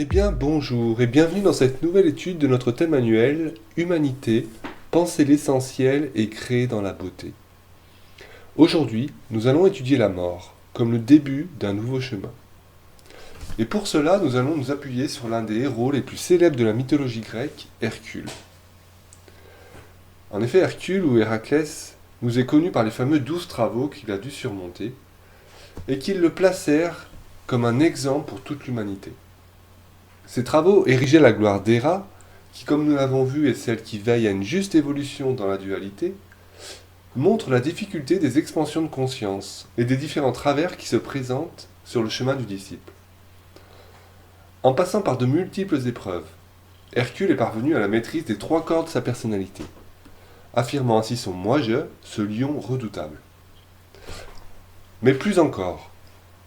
Eh bien, bonjour et bienvenue dans cette nouvelle étude de notre thème annuel Humanité, penser l'essentiel et créer dans la beauté. Aujourd'hui, nous allons étudier la mort comme le début d'un nouveau chemin. Et pour cela, nous allons nous appuyer sur l'un des héros les plus célèbres de la mythologie grecque, Hercule. En effet, Hercule ou Héraclès nous est connu par les fameux 12 travaux qu'il a dû surmonter et qui le placèrent comme un exemple pour toute l'humanité. Ces travaux érigeaient la gloire d'Héra, qui, comme nous l'avons vu, est celle qui veille à une juste évolution dans la dualité, montrent la difficulté des expansions de conscience et des différents travers qui se présentent sur le chemin du disciple. En passant par de multiples épreuves, Hercule est parvenu à la maîtrise des 3 corps de sa personnalité, affirmant ainsi son moi-je, ce lion redoutable. Mais plus encore,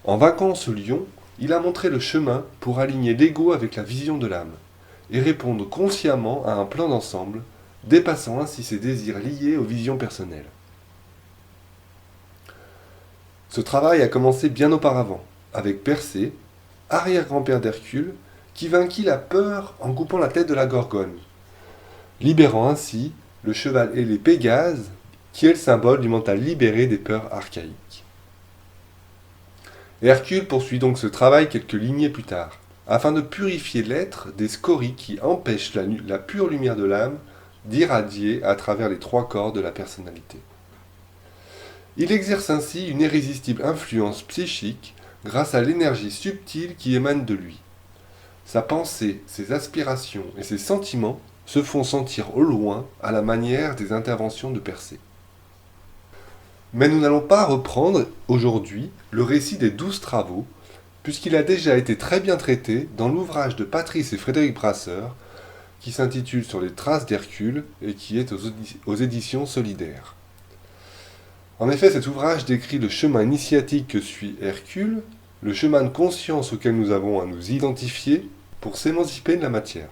en vainquant ce lion, il a montré le chemin pour aligner l'ego avec la vision de l'âme, et répondre consciemment à un plan d'ensemble, dépassant ainsi ses désirs liés aux visions personnelles. Ce travail a commencé bien auparavant, avec Persée, arrière-grand-père d'Hercule, qui vainquit la peur en coupant la tête de la Gorgone, libérant ainsi le cheval ailé Pégase, qui est le symbole du mental libéré des peurs archaïques. Hercule poursuit donc ce travail quelques lignées plus tard, afin de purifier l'être des scories qui empêchent la pure lumière de l'âme d'irradier à travers les 3 corps de la personnalité. Il exerce ainsi une irrésistible influence psychique grâce à l'énergie subtile qui émane de lui. Sa pensée, ses aspirations et ses sentiments se font sentir au loin à la manière des interventions de Persée. Mais nous n'allons pas reprendre aujourd'hui le récit des 12 travaux, puisqu'il a déjà été très bien traité dans l'ouvrage de Patrice et Frédéric Brasseur, qui s'intitule Sur les traces d'Hercule et qui est aux éditions Solidaires. En effet, cet ouvrage décrit le chemin initiatique que suit Hercule, le chemin de conscience auquel nous avons à nous identifier pour s'émanciper de la matière.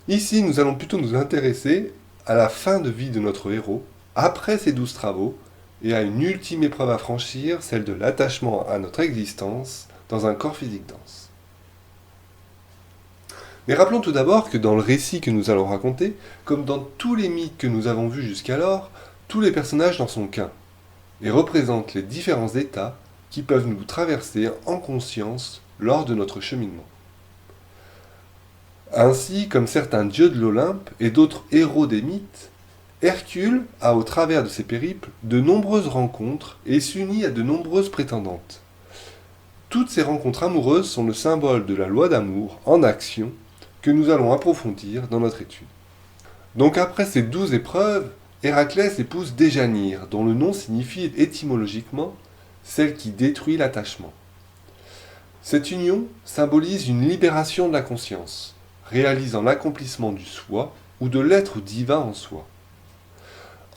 Ici, nous allons plutôt nous intéresser à la fin de vie de notre héros, après ces 12 travaux, et à une ultime épreuve à franchir, celle de l'attachement à notre existence dans un corps physique dense. Mais rappelons tout d'abord que dans le récit que nous allons raconter, comme dans tous les mythes que nous avons vus jusqu'alors, tous les personnages n'en sont qu'un, et représentent les différents états qui peuvent nous traverser en conscience lors de notre cheminement. Ainsi, comme certains dieux de l'Olympe et d'autres héros des mythes, Hercule a au travers de ses périples de nombreuses rencontres et s'unit à de nombreuses prétendantes. Toutes ces rencontres amoureuses sont le symbole de la loi d'amour en action que nous allons approfondir dans notre étude. Donc après ces 12 épreuves, Héraclès épouse Déjanire, dont le nom signifie étymologiquement celle qui détruit l'attachement. Cette union symbolise une libération de la conscience, réalisant l'accomplissement du soi ou de l'être divin en soi.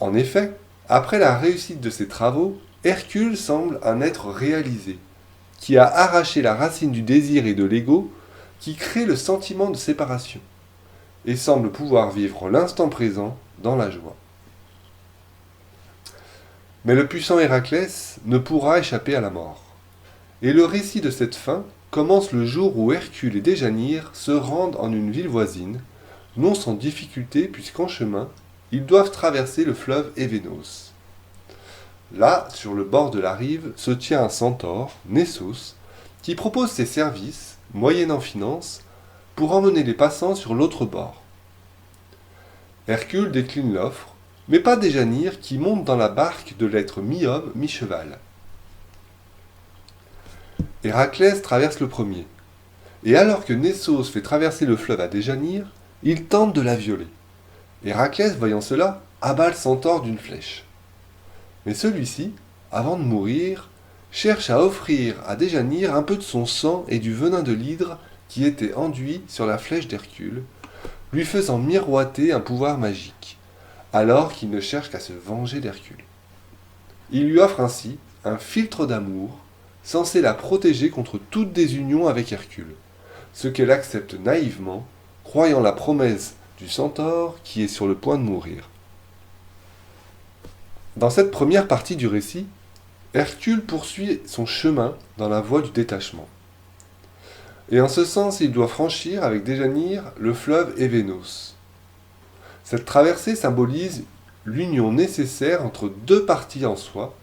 En effet, après la réussite de ses travaux, Hercule semble un être réalisé, qui a arraché la racine du désir et de l'ego, qui crée le sentiment de séparation, et semble pouvoir vivre l'instant présent dans la joie. Mais le puissant Héraclès ne pourra échapper à la mort. Et le récit de cette fin commence le jour où Hercule et Déjanire se rendent en une ville voisine, non sans difficulté puisqu'en chemin, ils doivent traverser le fleuve Événos. Là, sur le bord de la rive, se tient un centaure, Nessos, qui propose ses services, moyennant finance, pour emmener les passants sur l'autre bord. Hercule décline l'offre, mais pas Déjanire qui monte dans la barque de l'être mi-homme, mi-cheval. Héraclès traverse le premier, et alors que Nessos fait traverser le fleuve à Déjanire, il tente de la violer. Héraclès, voyant cela, abat le centaure d'une flèche. Mais celui-ci, avant de mourir, cherche à offrir à Déjanire un peu de son sang et du venin de l'hydre qui était enduit sur la flèche d'Hercule, lui faisant miroiter un pouvoir magique, alors qu'il ne cherche qu'à se venger d'Hercule. Il lui offre ainsi un filtre d'amour, censé la protéger contre toute désunion avec Hercule, ce qu'elle accepte naïvement, croyant la promesse du centaure qui est sur le point de mourir. Dans cette première partie du récit, Hercule poursuit son chemin dans la voie du détachement. Et en ce sens, il doit franchir avec Déjanire le fleuve Événos. Cette traversée symbolise l'union nécessaire entre deux parties en soi,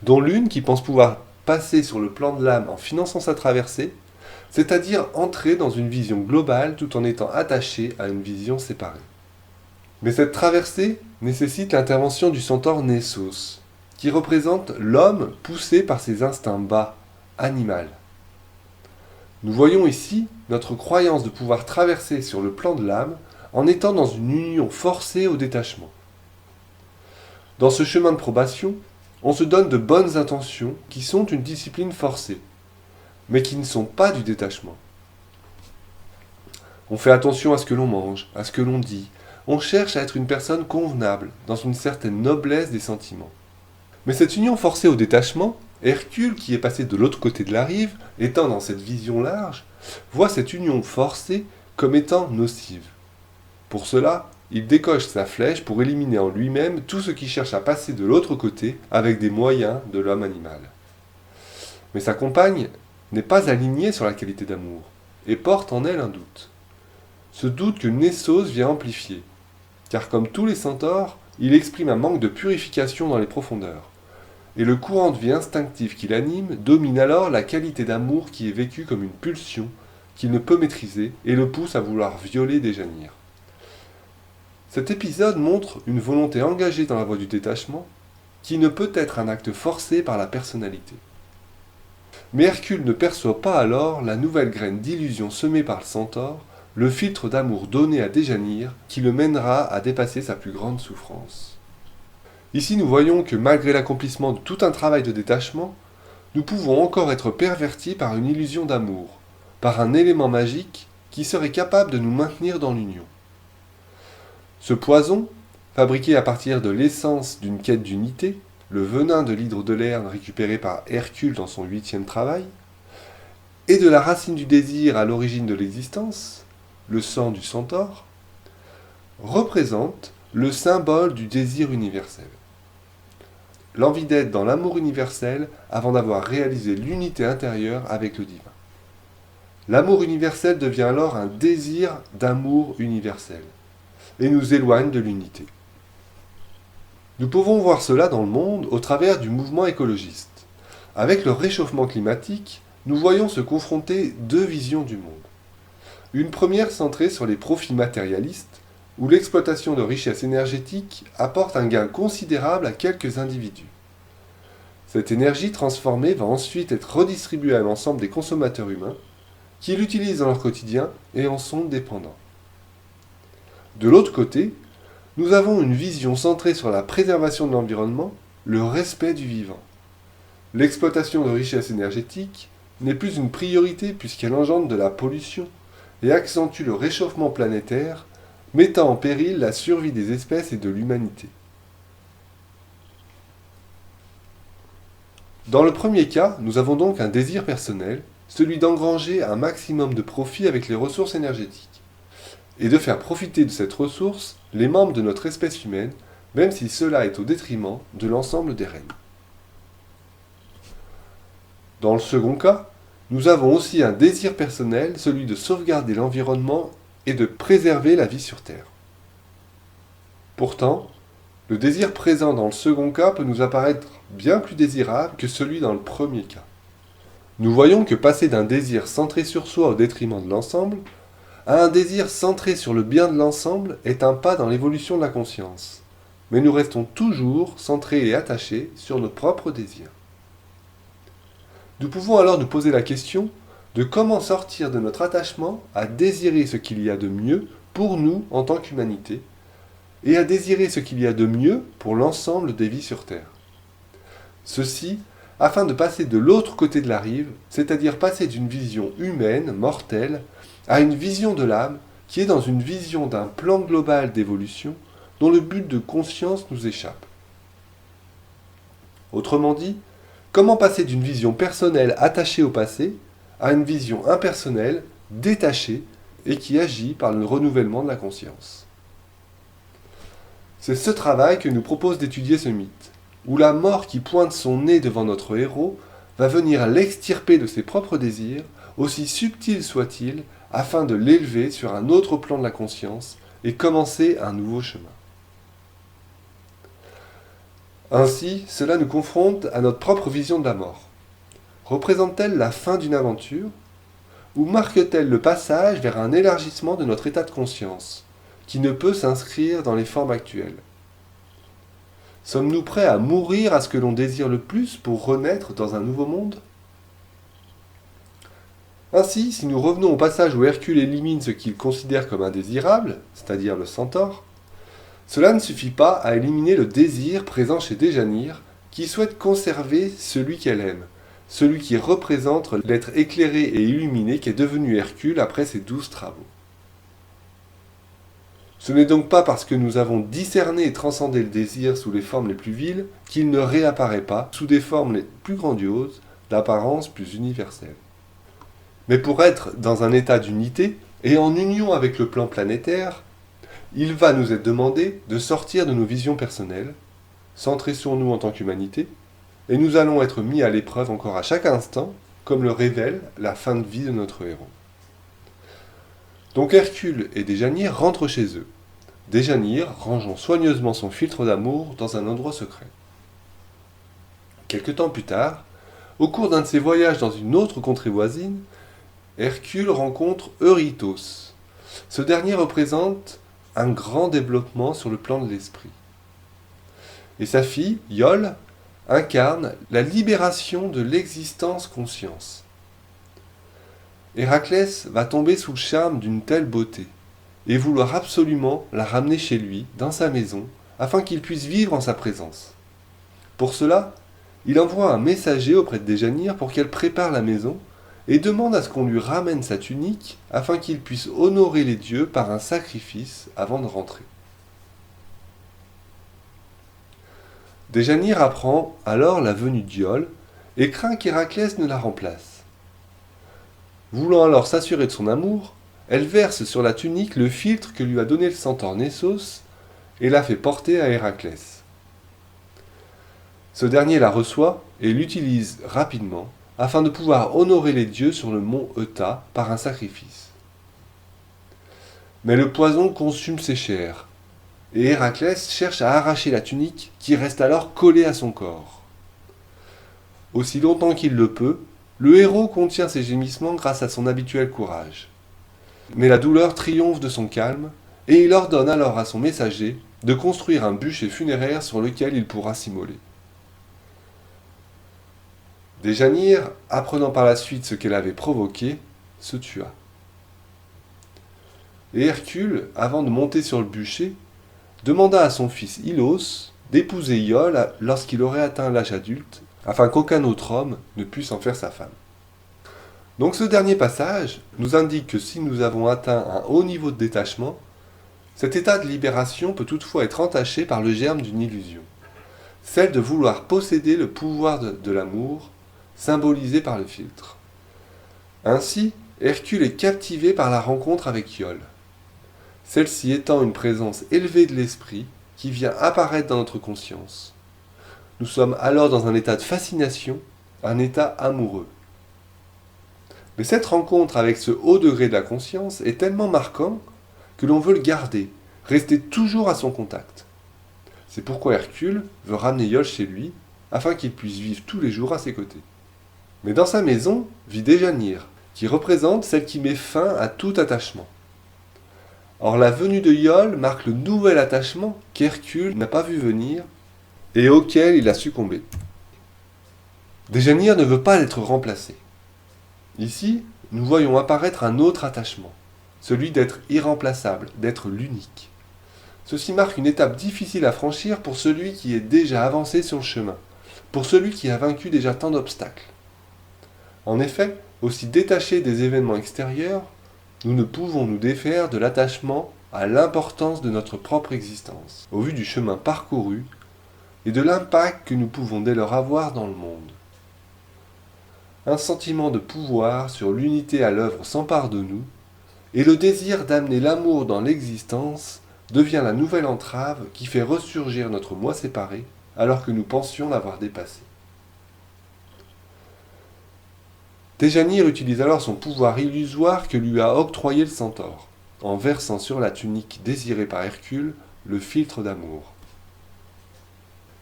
dont l'une qui pense pouvoir passer sur le plan de l'âme en finançant sa traversée, c'est-à-dire entrer dans une vision globale tout en étant attachée à une vision séparée. Mais cette traversée nécessite l'intervention du centaure Nessos, qui représente l'homme poussé par ses instincts bas, animal. Nous voyons ici notre croyance de pouvoir traverser sur le plan de l'âme en étant dans une union forcée au détachement. Dans ce chemin de probation, on se donne de bonnes intentions qui sont une discipline forcée, mais qui ne sont pas du détachement. On fait attention à ce que l'on mange, à ce que l'on dit. On cherche à être une personne convenable, dans une certaine noblesse des sentiments. Mais cette union forcée au détachement, Hercule, qui est passé de l'autre côté de la rive, étant dans cette vision large, voit cette union forcée comme étant nocive. Pour cela, il décoche sa flèche pour éliminer en lui-même tout ce qui cherche à passer de l'autre côté avec des moyens de l'homme animal. Mais sa compagne n'est pas alignée sur la qualité d'amour, et porte en elle un doute. Ce doute que Nessos vient amplifier, car comme tous les centaures, il exprime un manque de purification dans les profondeurs, et le courant de vie instinctif qui l'anime domine alors la qualité d'amour qui est vécue comme une pulsion qu'il ne peut maîtriser et le pousse à vouloir violer Déjanire. Cet épisode montre une volonté engagée dans la voie du détachement qui ne peut être un acte forcé par la personnalité. Mais Hercule ne perçoit pas alors la nouvelle graine d'illusion semée par le centaure, le filtre d'amour donné à Déjanire qui le mènera à dépasser sa plus grande souffrance. Ici nous voyons que malgré l'accomplissement de tout un travail de détachement, nous pouvons encore être pervertis par une illusion d'amour, par un élément magique qui serait capable de nous maintenir dans l'union. Ce poison, fabriqué à partir de l'essence d'une quête d'unité, le venin de l'hydre de Lerne récupéré par Hercule dans son 8e travail, et de la racine du désir à l'origine de l'existence, le sang du centaure, représente le symbole du désir universel. L'envie d'être dans l'amour universel avant d'avoir réalisé l'unité intérieure avec le divin. L'amour universel devient alors un désir d'amour universel et nous éloigne de l'unité. Nous pouvons voir cela dans le monde au travers du mouvement écologiste. Avec le réchauffement climatique, nous voyons se confronter deux visions du monde. Une première centrée sur les profits matérialistes, où l'exploitation de richesses énergétiques apporte un gain considérable à quelques individus. Cette énergie transformée va ensuite être redistribuée à l'ensemble des consommateurs humains, qui l'utilisent dans leur quotidien et en sont dépendants. De l'autre côté, nous avons une vision centrée sur la préservation de l'environnement, le respect du vivant. L'exploitation de richesses énergétiques n'est plus une priorité puisqu'elle engendre de la pollution et accentue le réchauffement planétaire, mettant en péril la survie des espèces et de l'humanité. Dans le premier cas, nous avons donc un désir personnel, celui d'engranger un maximum de profit avec les ressources énergétiques, et de faire profiter de cette ressource les membres de notre espèce humaine, même si cela est au détriment de l'ensemble des règnes. Dans le second cas, nous avons aussi un désir personnel, celui de sauvegarder l'environnement et de préserver la vie sur Terre. Pourtant, le désir présent dans le second cas peut nous apparaître bien plus désirable que celui dans le premier cas. Nous voyons que passer d'un désir centré sur soi au détriment de l'ensemble à un désir centré sur le bien de l'ensemble est un pas dans l'évolution de la conscience, mais nous restons toujours centrés et attachés sur nos propres désirs. Nous pouvons alors nous poser la question de comment sortir de notre attachement à désirer ce qu'il y a de mieux pour nous en tant qu'humanité, et à désirer ce qu'il y a de mieux pour l'ensemble des vies sur Terre. Ceci afin de passer de l'autre côté de la rive, c'est-à-dire passer d'une vision humaine, mortelle, à une vision de l'âme qui est dans une vision d'un plan global d'évolution dont le but de conscience nous échappe. Autrement dit, comment passer d'une vision personnelle attachée au passé à une vision impersonnelle, détachée et qui agit par le renouvellement de la conscience. C'est ce travail que nous propose d'étudier ce mythe, où la mort qui pointe son nez devant notre héros va venir l'extirper de ses propres désirs aussi subtil soit-il, afin de l'élever sur un autre plan de la conscience et commencer un nouveau chemin. Ainsi, cela nous confronte à notre propre vision de la mort. Représente-t-elle la fin d'une aventure ou marque-t-elle le passage vers un élargissement de notre état de conscience, qui ne peut s'inscrire dans les formes actuelles? Sommes-nous prêts à mourir à ce que l'on désire le plus pour renaître dans un nouveau monde? Ainsi, si nous revenons au passage où Hercule élimine ce qu'il considère comme indésirable, c'est-à-dire le centaure, cela ne suffit pas à éliminer le désir présent chez Déjanire, qui souhaite conserver celui qu'elle aime, celui qui représente l'être éclairé et illuminé qu'est devenu Hercule après ses 12 travaux. Ce n'est donc pas parce que nous avons discerné et transcendé le désir sous les formes les plus viles qu'il ne réapparaît pas sous des formes les plus grandioses, d'apparence plus universelle. Mais pour être dans un état d'unité et en union avec le plan planétaire, il va nous être demandé de sortir de nos visions personnelles, centrées sur nous en tant qu'humanité, et nous allons être mis à l'épreuve encore à chaque instant, comme le révèle la fin de vie de notre héros. Donc Hercule et Déjanire rentrent chez eux, Déjanire rangeant soigneusement son filtre d'amour dans un endroit secret. Quelque temps plus tard, au cours d'un de ses voyages dans une autre contrée voisine, Hercule rencontre Eurytos. Ce dernier représente un grand développement sur le plan de l'esprit. Et sa fille, Iole, incarne la libération de l'existence-conscience. Héraclès va tomber sous le charme d'une telle beauté et vouloir absolument la ramener chez lui, dans sa maison, afin qu'il puisse vivre en sa présence. Pour cela, il envoie un messager auprès de Déjanire pour qu'elle prépare la maison et demande à ce qu'on lui ramène sa tunique afin qu'il puisse honorer les dieux par un sacrifice avant de rentrer. Déjanire apprend alors la venue d'Iole et craint qu'Héraclès ne la remplace. Voulant alors s'assurer de son amour, elle verse sur la tunique le filtre que lui a donné le centaure Nessos et la fait porter à Héraclès. Ce dernier la reçoit et l'utilise rapidement afin de pouvoir honorer les dieux sur le mont Euta par un sacrifice. Mais le poison consume ses chairs, et Héraclès cherche à arracher la tunique qui reste alors collée à son corps. Aussi longtemps qu'il le peut, le héros contient ses gémissements grâce à son habituel courage. Mais la douleur triomphe de son calme, et il ordonne alors à son messager de construire un bûcher funéraire sur lequel il pourra s'immoler. Déjanire, apprenant par la suite ce qu'elle avait provoqué, se tua. Et Hercule, avant de monter sur le bûcher, demanda à son fils Ilos d'épouser Iole lorsqu'il aurait atteint l'âge adulte, afin qu'aucun autre homme ne puisse en faire sa femme. Donc ce dernier passage nous indique que si nous avons atteint un haut niveau de détachement, cet état de libération peut toutefois être entaché par le germe d'une illusion, celle de vouloir posséder le pouvoir de l'amour, symbolisé par le filtre. Ainsi, Hercule est captivé par la rencontre avec Iole, celle-ci étant une présence élevée de l'esprit qui vient apparaître dans notre conscience. Nous sommes alors dans un état de fascination, un état amoureux. Mais cette rencontre avec ce haut degré de la conscience est tellement marquant que l'on veut le garder, rester toujours à son contact. C'est pourquoi Hercule veut ramener Iole chez lui, afin qu'il puisse vivre tous les jours à ses côtés. Mais dans sa maison vit Déjanire, qui représente celle qui met fin à tout attachement. Or la venue de Iole marque le nouvel attachement qu'Hercule n'a pas vu venir et auquel il a succombé. Déjanire ne veut pas être remplacé. Ici, nous voyons apparaître un autre attachement, celui d'être irremplaçable, d'être l'unique. Ceci marque une étape difficile à franchir pour celui qui est déjà avancé sur le chemin, pour celui qui a vaincu déjà tant d'obstacles. En effet, aussi détachés des événements extérieurs, nous ne pouvons nous défaire de l'attachement à l'importance de notre propre existence, au vu du chemin parcouru et de l'impact que nous pouvons dès lors avoir dans le monde. Un sentiment de pouvoir sur l'unité à l'œuvre s'empare de nous, et le désir d'amener l'amour dans l'existence devient la nouvelle entrave qui fait ressurgir notre moi séparé alors que nous pensions l'avoir dépassé. Déjanire utilise alors son pouvoir illusoire que lui a octroyé le centaure, en versant sur la tunique désirée par Hercule le filtre d'amour.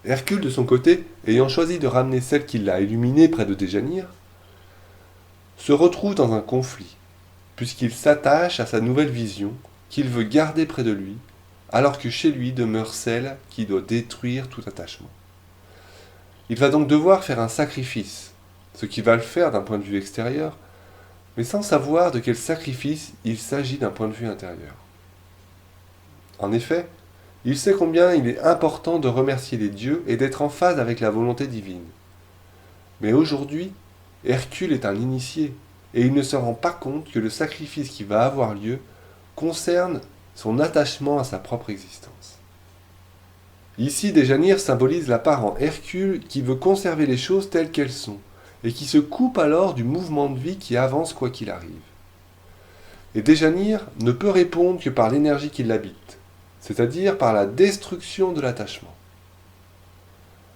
Hercule, de son côté, ayant choisi de ramener celle qui l'a illuminée près de Déjanire, se retrouve dans un conflit, puisqu'il s'attache à sa nouvelle vision, qu'il veut garder près de lui, alors que chez lui demeure celle qui doit détruire tout attachement. Il va donc devoir faire un sacrifice, ce qui va le faire d'un point de vue extérieur, mais sans savoir de quel sacrifice il s'agit d'un point de vue intérieur. En effet, il sait combien il est important de remercier les dieux et d'être en phase avec la volonté divine. Mais aujourd'hui, Hercule est un initié, et il ne se rend pas compte que le sacrifice qui va avoir lieu concerne son attachement à sa propre existence. Ici, Déjanire symbolise la part en Hercule qui veut conserver les choses telles qu'elles sont, et qui se coupe alors du mouvement de vie qui avance quoi qu'il arrive. Et Déjanire ne peut répondre que par l'énergie qui l'habite, c'est-à-dire par la destruction de l'attachement.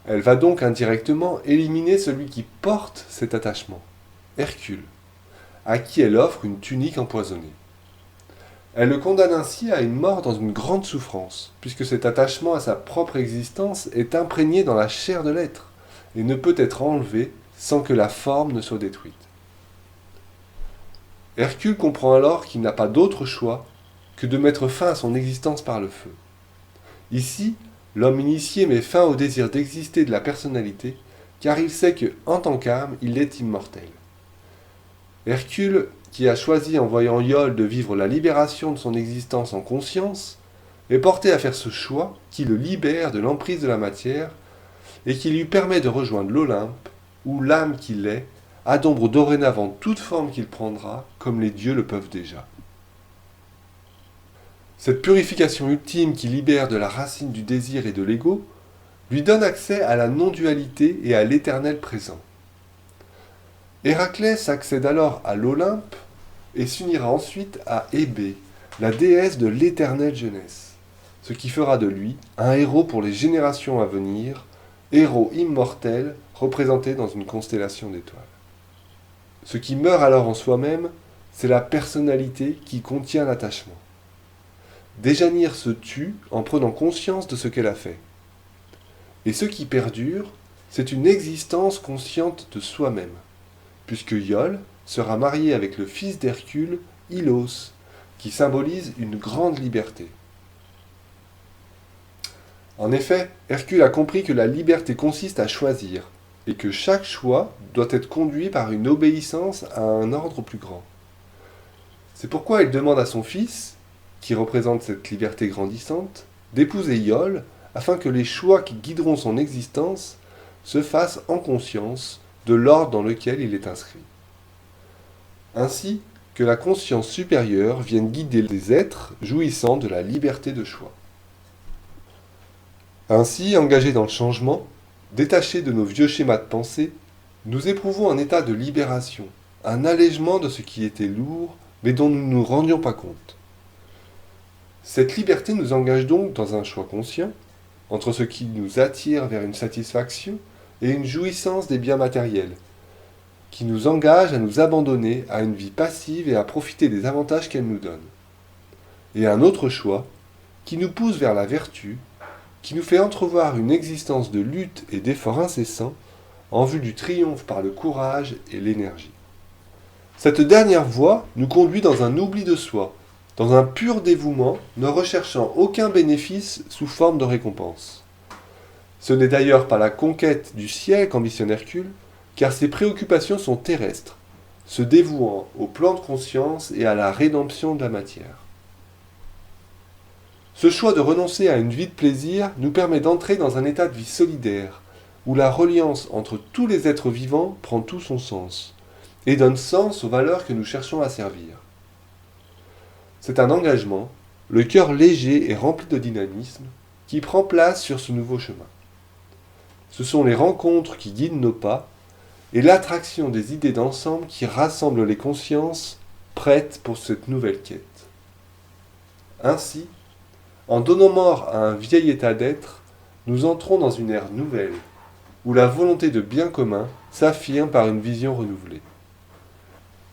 Elle va donc indirectement éliminer celui qui porte cet attachement, Hercule, à qui elle offre une tunique empoisonnée. Elle le condamne ainsi à une mort dans une grande souffrance, puisque cet attachement à sa propre existence est imprégné dans la chair de l'être, et ne peut être enlevé sans que la forme ne soit détruite. Hercule comprend alors qu'il n'a pas d'autre choix que de mettre fin à son existence par le feu. Ici, l'homme initié met fin au désir d'exister de la personnalité, car il sait que, en tant qu'âme, il est immortel. Hercule, qui a choisi en voyant Iole de vivre la libération de son existence en conscience, est porté à faire ce choix qui le libère de l'emprise de la matière et qui lui permet de rejoindre l'Olympe, où l'âme qu'il est a d'ombre dorénavant toute forme qu'il prendra, comme les dieux le peuvent déjà. Cette purification ultime qui libère de la racine du désir et de l'ego lui donne accès à la non-dualité et à l'éternel présent. Héraclès accède alors à l'Olympe et s'unira ensuite à Hébé, la déesse de l'éternelle jeunesse, ce qui fera de lui un héros pour les générations à venir, héros immortel représenté dans une constellation d'étoiles. Ce qui meurt alors en soi-même, c'est la personnalité qui contient l'attachement. Déjanire se tue en prenant conscience de ce qu'elle a fait. Et ce qui perdure, c'est une existence consciente de soi-même, puisque Iole sera mariée avec le fils d'Hercule, Ilos, qui symbolise une grande liberté. En effet, Hercule a compris que la liberté consiste à choisir, et que chaque choix doit être conduit par une obéissance à un ordre plus grand. C'est pourquoi il demande à son fils, qui représente cette liberté grandissante, d'épouser Iole, afin que les choix qui guideront son existence se fassent en conscience de l'ordre dans lequel il est inscrit. Ainsi que la conscience supérieure vienne guider les êtres jouissant de la liberté de choix. Ainsi, engagés dans le changement, détachés de nos vieux schémas de pensée, nous éprouvons un état de libération, un allègement de ce qui était lourd, mais dont nous ne nous rendions pas compte. Cette liberté nous engage donc dans un choix conscient, entre ce qui nous attire vers une satisfaction et une jouissance des biens matériels, qui nous engage à nous abandonner à une vie passive et à profiter des avantages qu'elle nous donne. Et un autre choix, qui nous pousse vers la vertu, qui nous fait entrevoir une existence de lutte et d'efforts incessants en vue du triomphe par le courage et l'énergie. Cette dernière voie nous conduit dans un oubli de soi, dans un pur dévouement, ne recherchant aucun bénéfice sous forme de récompense. Ce n'est d'ailleurs pas la conquête du ciel qu'ambitionne Hercule, car ses préoccupations sont terrestres, se dévouant au plan de conscience et à la rédemption de la matière. Ce choix de renoncer à une vie de plaisir nous permet d'entrer dans un état de vie solidaire, où la reliance entre tous les êtres vivants prend tout son sens, et donne sens aux valeurs que nous cherchons à servir. C'est un engagement, le cœur léger et rempli de dynamisme, qui prend place sur ce nouveau chemin. Ce sont les rencontres qui guident nos pas, et l'attraction des idées d'ensemble qui rassemblent les consciences prêtes pour cette nouvelle quête. Ainsi, en donnant mort à un vieil état d'être, nous entrons dans une ère nouvelle, où la volonté de bien commun s'affirme par une vision renouvelée.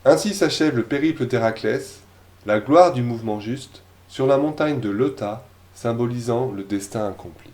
Ainsi s'achève le périple d'Héraclès, la gloire du mouvement juste, sur la montagne de Leuta, symbolisant le destin accompli.